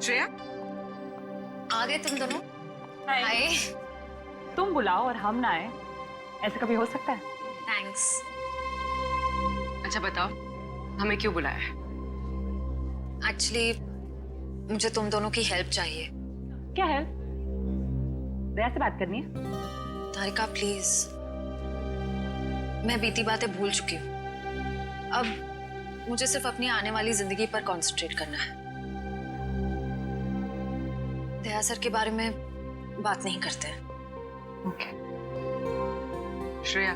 श्रेया, आ गए तुम दोनों? हाय। तुम बुलाओ और हम ना आए, ऐसा कभी हो सकता है? थैंक्स। अच्छा बताओ, हमें क्यों बुलाया है? एक्चुअली मुझे तुम दोनों की हेल्प चाहिए। क्या है? दया से बात करनी है? तारिका प्लीज, मैं बीती बातें भूल चुकी हूँ। अब मुझे सिर्फ अपनी आने वाली जिंदगी पर कंसंट्रेट करना है। दया सर के बारे में बात नहीं करते हैं। ओके। श्रेया,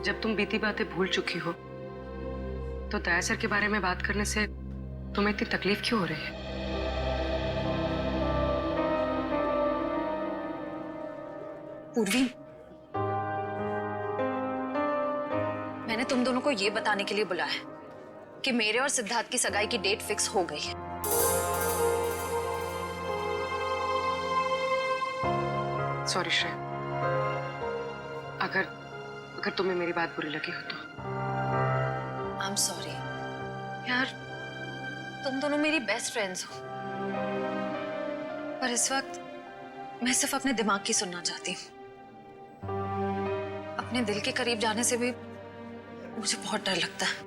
जब तुम बीती बातें भूल चुकी हो तो दया सर के बारे में बात करने से तुम्हें इतनी तकलीफ क्यों हो रही है? पूर्वी, मैंने तुम दोनों को ये बताने के लिए बुलाया है कि मेरे और सिद्धार्थ की सगाई की डेट फिक्स हो गई है। सॉरी श्रेया, अगर तुम्हें मेरी बात बुरी लगी हो तो। आई एम सॉरी यार, तुम दोनों मेरी बेस्ट फ्रेंड्स हो, पर इस वक्त मैं सिर्फ अपने दिमाग की सुनना चाहती हूँ। अपने दिल के करीब जाने से भी मुझे बहुत डर लगता है।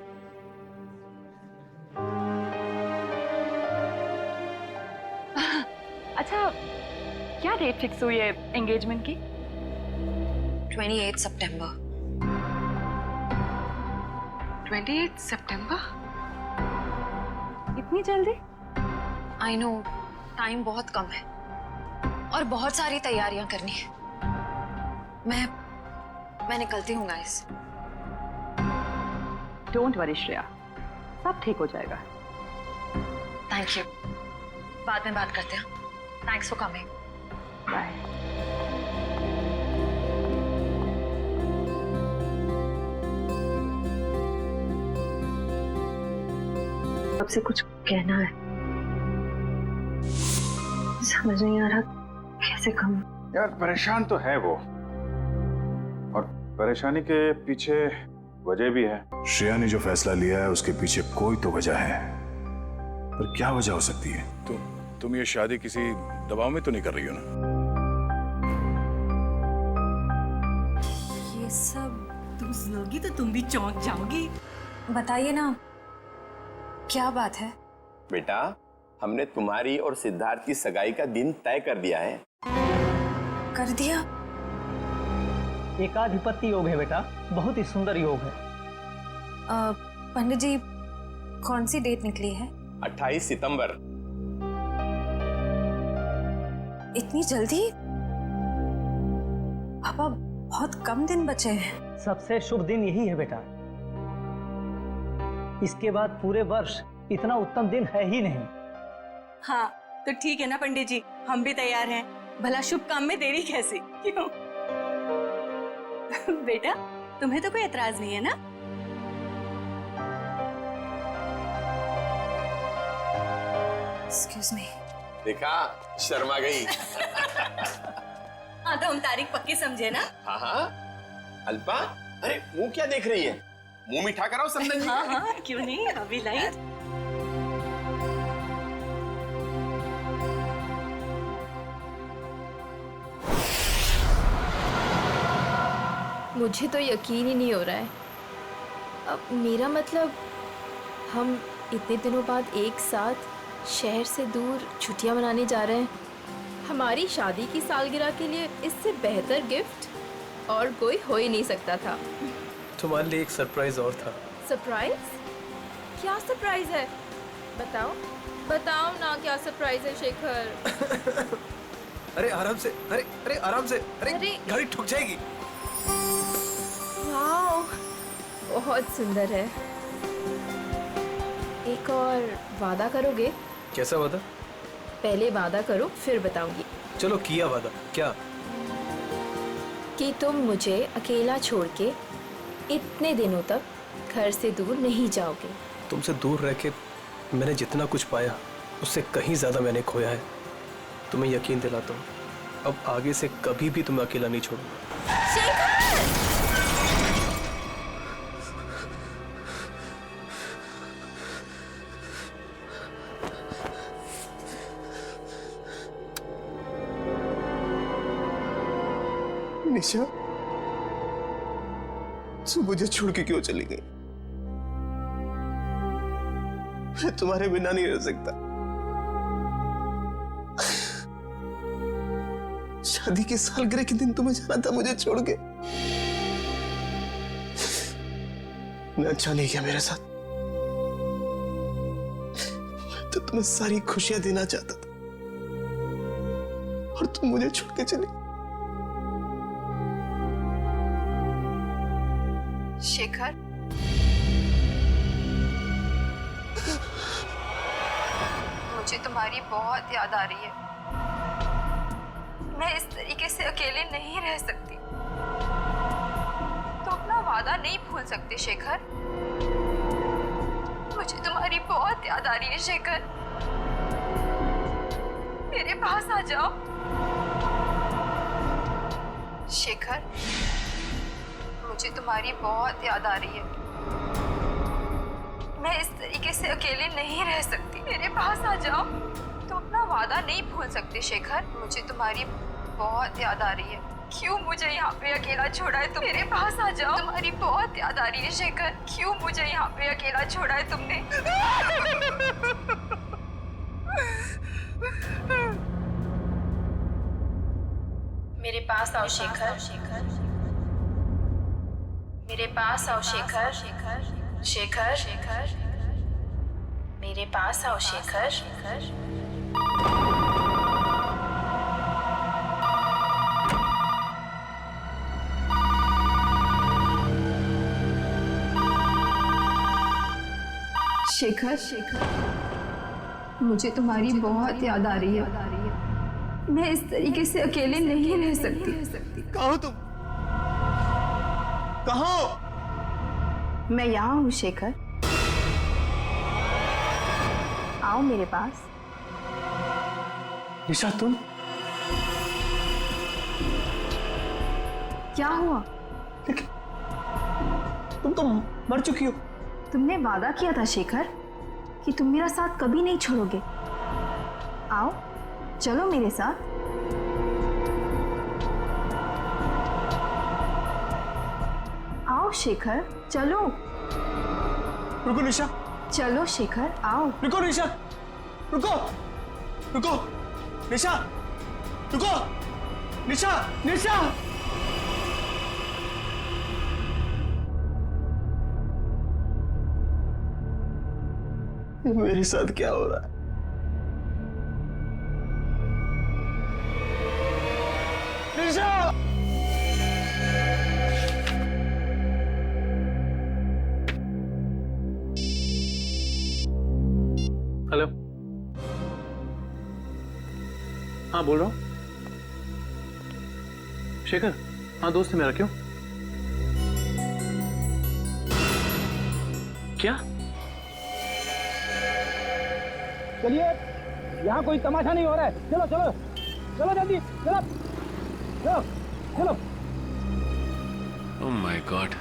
अच्छा, क्या डेट फिक्स हुई है एंगेजमेंट की? 28 सितंबर। 28 सितंबर? इतनी जल्दी? आई नो, टाइम बहुत कम है और बहुत सारी तैयारियां करनी है। मैं निकलती हूँ गाइस। डोंट वरी श्रेया, सब ठीक हो जाएगा। थैंक यू, बाद में बात करते हैं। Thanks for coming. बाय। आपसे कुछ कहना है, समझ नहीं आ रहा कैसे कहूं। यार परेशान तो है वो, और परेशानी के पीछे वजह भी है। श्रेया ने जो फैसला लिया है उसके पीछे कोई तो वजह है, पर क्या वजह हो सकती है? तुम ये शादी किसी दबाव में तो नहीं कर रही हो ना? ये सब तुम सुनोगी तो तुम भी चौंक जाओगी। बताइए ना, क्या बात है? बेटा, हमने तुम्हारी और सिद्धार्थ की सगाई का दिन तय कर दिया है। कर दिया? एकाधिपति योग है बेटा, बहुत ही सुंदर योग है। पंडित जी, कौन सी डेट निकली है? 28 सितंबर। इतनी जल्दी? पापा, बहुत कम दिन बचे हैं। सबसे शुभ दिन यही है बेटा, इसके बाद पूरे वर्ष इतना उत्तम दिन है ही नहीं। हाँ तो ठीक है ना पंडित जी, हम भी तैयार हैं। भला शुभ काम में देरी कैसी? क्यों? बेटा, तुम्हें तो कोई एतराज नहीं है ना? Excuse me. देखा, शर्मा गई। हाँ तो हम तारीख पक्की समझे ना? हाँ हाँ। अल्पा, अरे मुंह क्या देख रही है? मुंह मीठा कराओ संदन जी। हाँ हाँ, क्यों नहीं, अभी लाइट। मुझे तो यकीन ही नहीं हो रहा है। अब मेरा मतलब, हम इतने दिनों बाद एक साथ शहर से दूर छुट्टियां मनाने जा रहे हैं। हमारी शादी की सालगिरह के लिए इससे बेहतर गिफ्ट और कोई हो ही नहीं सकता था। तुम्हारे लिए एक सरप्राइज और था। सरप्राइज? क्या सरप्राइज है? बताओ बताओ ना, क्या सरप्राइज है शेखर? अरे आराम से, अरे आराम से, अरे गाड़ी ठुक जाएगी। वाओ, बहुत सुंदर है। एक और वादा करोगे? कैसा वादा? पहले वादा करो फिर बताऊंगी। चलो किया वादा। क्या? कि तुम मुझे अकेला छोड़ के इतने दिनों तक घर से दूर नहीं जाओगे। तुमसे दूर रह के मैंने जितना कुछ पाया उससे कहीं ज्यादा मैंने खोया है। तुम्हें यकीन दिलाता हूँ, अब आगे से कभी भी तुम्हें अकेला नहीं छोड़ूंगा। निशा, तू मुझे छोड़ के क्यों चली गई? मैं तुम्हारे बिना नहीं रह सकता। शादी की सालगिरह के दिन तुम्हें जाना था मुझे छोड़ के। मैं अच्छा नहीं किया मेरे साथ। मैं तो तुम्हें सारी खुशियां देना चाहता था और तुम मुझे छोड़ के चली। शेखर, मुझे तुम्हारी बहुत याद आ रही है। मैं इस तरीके से अकेले नहीं रह सकती। तो अपना वादा नहीं भूल सकते शेखर। मुझे तुम्हारी बहुत याद आ रही है शेखर। मेरे पास आ जाओ शेखर। मुझे तुम्हारी बहुत याद आ रही है। मैं इस तरीके से अकेले नहीं रह सकती। मेरे पास आ जाओ। तुम अपना वादा नहीं भूल सकते शेखर। मुझे तुम्हारी बहुत याद आ रही है। क्यों मुझे यहाँ पे अकेला छोड़ा है तुम? मेरे पास आ जाओ। तुम्हारी बहुत याद आ रही है शेखर। क्यों मुझे यहाँ पे अकेला छोड़ा है तुमने? मेरे पास आओ शेखर। मेरे पास आओ शेखर। शेखर, शेखर, मेरे पास आओ शेखर। शेखर, शेखर, मुझे तुम्हारी बहुत याद आ रही है। मैं इस तरीके से अकेले नहीं रह सकती। कहाँ हो तुम? कहाँ हो? मैं यहाँ हूँ शेखर। आओ मेरे पास। निशा, तुम? क्या हुआ? लेकिन तुम तो मर चुकी हो। तुमने वादा किया था शेखर कि तुम मेरा साथ कभी नहीं छोड़ोगे। आओ, चलो मेरे साथ। आओ शेखर, चलो। रुको निशा। चलो शेखर, आओ। रुको निशा। रुको। रुको। निशा। रुको। निशा। निशा। मेरे साथ क्या हो रहा है? निशा! हेलो। हाँ, बोल रहा हूँ। शेखर, हाँ दोस्त है मेरा। क्यों? क्या? चलिए, यहाँ कोई तमाशा नहीं हो रहा है। चलो चलो चलो जल्दी, चलो चलो चलो। ओह माय गॉड,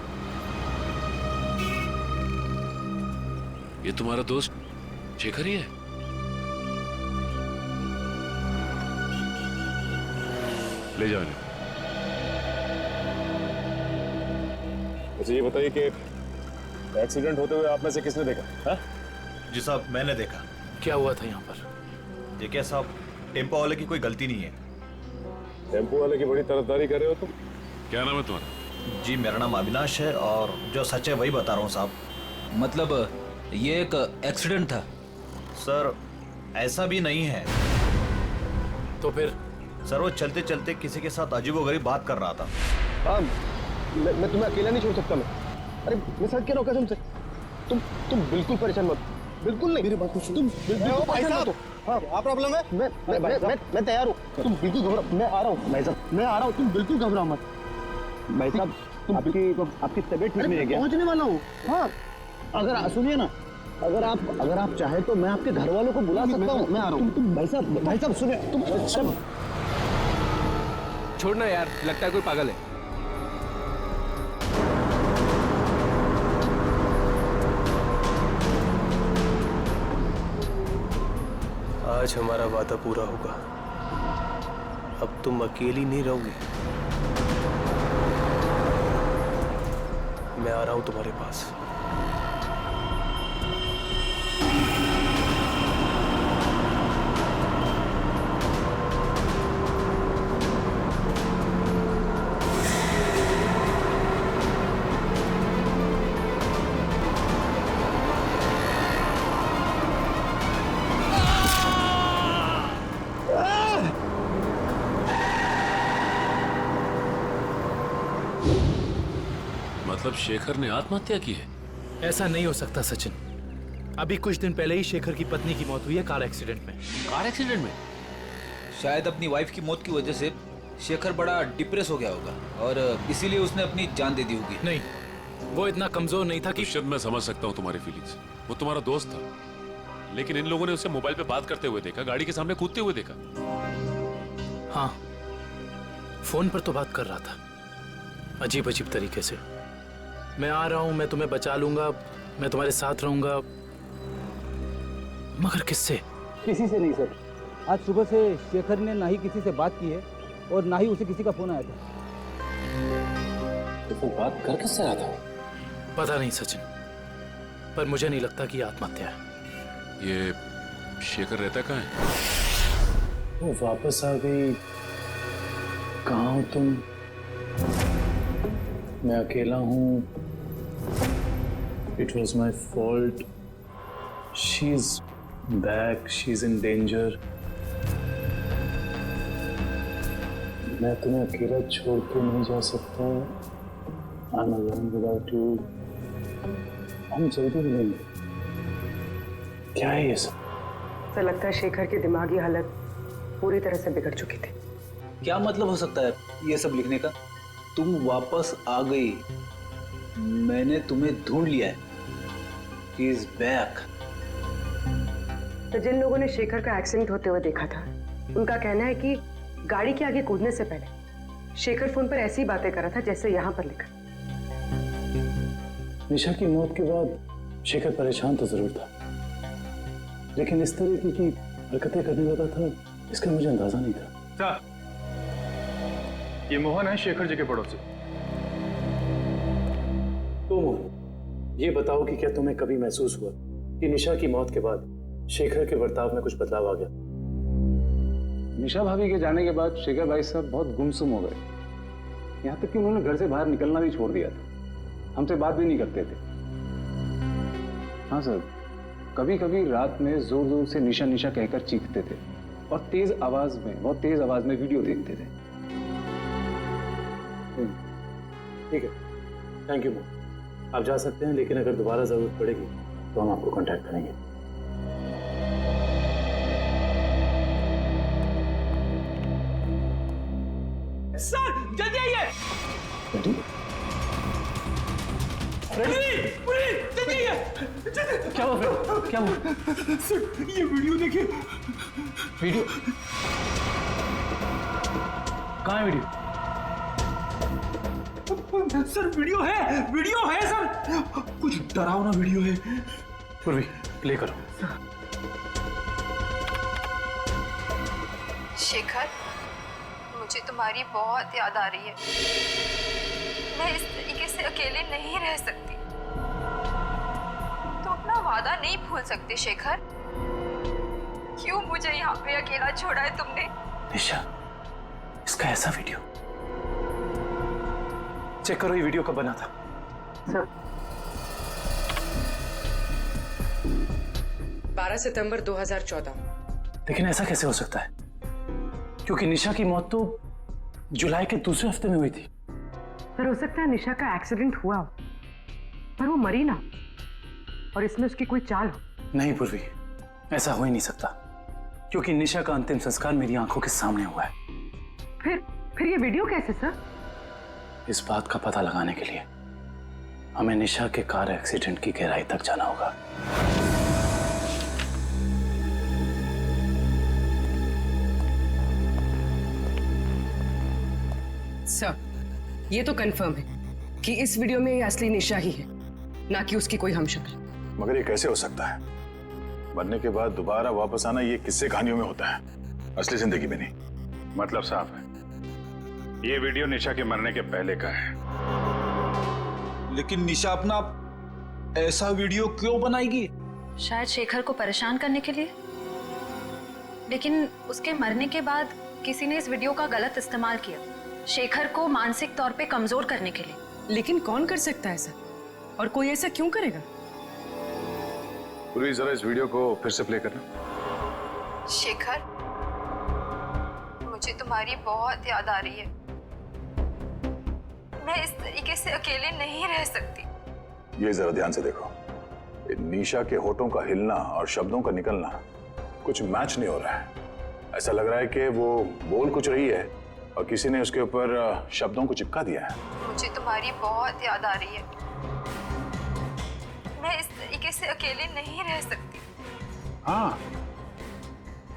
ये तुम्हारा दोस्त शेखर ही है? ले जाओ इन्हें। मुझे ये बताइए कि एक्सीडेंट होते हुए आप में से किसने देखा? हाँ? जी साहब, मैंने देखा। क्या हुआ था यहाँ पर? देखिए साहब, टेम्पो वाले की कोई गलती नहीं है। टेम्पो वाले की बड़ी तरफदारी कर रहे हो तुम। क्या नाम है तुम्हारा? जी मेरा नाम अविनाश है और जो सच है वही बता रहा हूँ साहब। मतलब ये एक एक्सीडेंट था? सर ऐसा भी नहीं है। तो फिर? सर वो चलते चलते किसी के साथ अजीबोगरीब बात कर रहा था। हाँ, मैं तुम्हें अकेला नहीं छोड़ सकता। मैं अरे मैं सच कह रहा हूँ कसम से। तुम बिल्कुल परेशान मत। बिल्कुल नहीं, मेरी बात सुनो। तुम बिल्कुल परेशान मत हो। हाँ, क्या प्रॉब्लम है? मैं तैयार हूँ। तुम बिल्कुल घबरा। मैं आ रहा हूँ भाई साहब, मैं आ रहा हूँ। तुम बिल्कुल घबराओ मत भाई साहब। आपकी तबीयत ठीक नहीं है क्या? पहुँचने वाला हूँ। हाँ, अगर सुनिए ना, अगर आप चाहे तो मैं आपके घर वालों को बुला सकता हूँ। मैं आ रहा हूँ। तुम भाई साहब सुनिए। तुम छोड़ना यार, लगता है कोई पागल है। आज हमारा वादा पूरा होगा। अब तुम अकेली नहीं रहोगी। मैं आ रहा हूं तुम्हारे पास। मतलब शेखर ने आत्महत्या की है? ऐसा नहीं हो सकता सचिन। अभी कुछ दिन पहले ही शेखर की पत्नी की मौत हुई है कार एक्सीडेंट में। कार एक्सीडेंट में? शायद अपनी वाइफ की मौत की वजह से शेखर बड़ा डिप्रेस हो गया होगा और इसीलिए उसने अपनी जान दे दी होगी। नहीं, वो इतना कमजोर नहीं था कि। शायद मैं समझ सकता हूँ तुम्हारी फीलिंग्स। वो तुम्हारा दोस्त था, लेकिन इन लोगों ने उसे मोबाइल पे बात करते हुए देखा, गाड़ी के सामने कूदते हुए देखा। हाँ, फोन पर तो बात कर रहा था, अजीब अजीब तरीके से। मैं आ रहा हूं, मैं तुम्हें बचा लूंगा, मैं तुम्हारे साथ रहूंगा, मगर किससे? किसी से नहीं सर। आज सुबह से शेखर ने ना ही किसी से बात की है और ना ही उसे किसी का फोन आया था। तो फिर बात कर किससे रहा था? पता नहीं सचिन, पर मुझे नहीं लगता कि आत्महत्या है। ये शेखर रहता कहाँ है? वो वापस आ गई। कहाँ हो तुम? मैं अकेला हूँ। It was my fault. She's back. She's in danger. मैं तुम्हें अकेला छोड़ के नहीं जा सकता। I'm alone without you. हम जल्दी मिलेंगे। क्या है ये सब? तो लगता है शेखर की दिमागी हालत पूरी तरह से बिगड़ चुकी थी। क्या मतलब हो सकता है ये सब लिखने का? तुम वापस आ गई, मैंने तुम्हें ढूंढ लिया है। He is back. तो जिन लोगों ने शेखर का एक्सीडेंट होते हुए देखा था, उनका कहना है कि गाड़ी के आगे कूदने से पहले शेखर फोन पर ऐसी बातें कर रहा था जैसे यहाँ पर लिखा। निशा की मौत के बाद शेखर परेशान तो जरूर था, लेकिन इस तरीके की हरकतें करने लगा था इसका मुझे अंदाजा नहीं था। ये मोहन है, शेखर जी के पड़ोसी। तो मोहन, ये बताओ कि क्या तुम्हें कभी महसूस हुआ कि निशा की मौत के बाद शेखर के बर्ताव में कुछ बदलाव आ गया? निशा भाभी के जाने के बाद शेखर भाई साहब बहुत गुमसुम हो गए। यहाँ तक कि उन्होंने घर से बाहर निकलना भी छोड़ दिया था, हमसे बात भी नहीं करते थे। हाँ सर, कभी कभी रात में जोर जोर से निशा निशा कहकर चीखते थे और बहुत तेज आवाज में वीडियो देखते थे। ठीक है, थैंक यू मोहन। आप जा सकते हैं, लेकिन अगर दोबारा जरूरत पड़ेगी तो हम आपको कांटेक्ट करेंगे। सर जल्दी आइए। रेडी? पुलिस जल्दी आइए। क्या हुआ? क्या हुआ? सर ये वीडियो देखिए। वीडियो कहाँ है? वीडियो सर वीडियो है सर, कुछ डरावना वीडियो है। पूर्वी प्ले करो। शेखर, मुझे तुम्हारी बहुत याद आ रही है। मैं इस तरीके से अकेले नहीं रह सकती। तुम अपना वादा नहीं भूल सकते शेखर। क्यों मुझे यहाँ पे अकेला छोड़ा है तुमने? निशा, इसका ऐसा वीडियो चेक करो। ये वीडियो कब बना था? सर 12 सितंबर 2014। लेकिन ऐसा कैसे हो सकता है, क्योंकि निशा की मौत तो जुलाई के दूसरे हफ्ते में हुई थी। पर हो सकता है निशा का एक्सीडेंट हुआ हो, पर वो मरी ना, और इसमें उसकी कोई चाल हो। नहीं पूर्वी, ऐसा हो ही नहीं सकता, क्योंकि निशा का अंतिम संस्कार मेरी आंखों के सामने हुआ है। फिर ये वीडियो कैसे सर? इस बात का पता लगाने के लिए हमें निशा के कार एक्सीडेंट की गहराई तक जाना होगा। सर, ये तो कंफर्म है कि इस वीडियो में ये असली निशा ही है, ना कि उसकी कोई हमशक्ल। मगर ये कैसे हो सकता है? मरने के बाद दोबारा वापस आना ये किस्से कहानियों में होता है, असली जिंदगी में नहीं। मतलब साफ है, ये वीडियो निशा के मरने के पहले का है। लेकिन निशा अपना ऐसा वीडियो क्यों बनाएगी? शायद शेखर को परेशान करने के लिए। लेकिन उसके मरने के बाद किसी ने इस वीडियो का गलत इस्तेमाल किया, शेखर को मानसिक तौर पे कमजोर करने के लिए। लेकिन कौन कर सकता है ऐसा, और कोई ऐसा क्यों करेगा? पूरी जरा इस वीडियो को फिर से प्ले करना। शेखर, मुझे तुम्हारी बहुत याद आ रही है। मैं इस तरीके से अकेले नहीं रह सकती। ये जरा ध्यान से देखो, निशा के होठों का हिलना और शब्दों का निकलना कुछ मैच नहीं हो रहा है। ऐसा लग रहा है कि वो बोल कुछ रही है और किसी ने उसके ऊपर शब्दों को चिपका दिया है। मुझे तुम्हारी बहुत याद आ रही है। मैं इस तरीके से अकेले नहीं रह सकती। हाँ,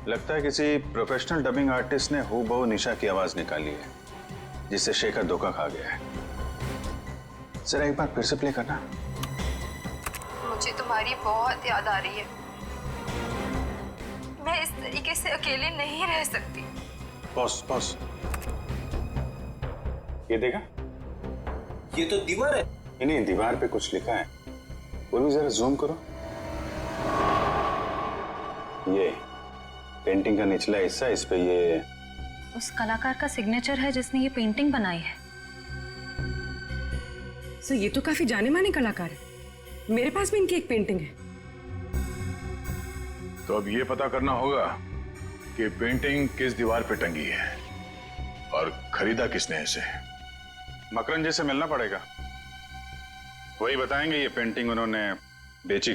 लगता है किसी प्रोफेशनल डबिंग आर्टिस्ट ने हूबहू निशा की आवाज निकाली है, जिससे शेखर धोखा खा गया है। जरा एक बार फिर से प्ले करना। मुझे तुम्हारी बहुत याद आ रही है। मैं इस तरीके से अकेले नहीं रह सकती। Pause pause. ये देखा? ये तो दीवार है। नहीं, दीवार पे कुछ लिखा है। वो भी जरा जूम करो। ये पेंटिंग का निचला हिस्सा, इस पे ये उस कलाकार का सिग्नेचर है जिसने ये पेंटिंग बनाई है। सर, ये तो काफी जाने माने कलाकार है। मेरे पास भी इनकी एक पेंटिंग है। तो अब ये पता करना होगा कि पेंटिंग किस दीवार पे टंगी है और खरीदा किसने इसे। मकरन जी से मिलना पड़ेगा, वही बताएंगे ये पेंटिंग उन्होंने बेची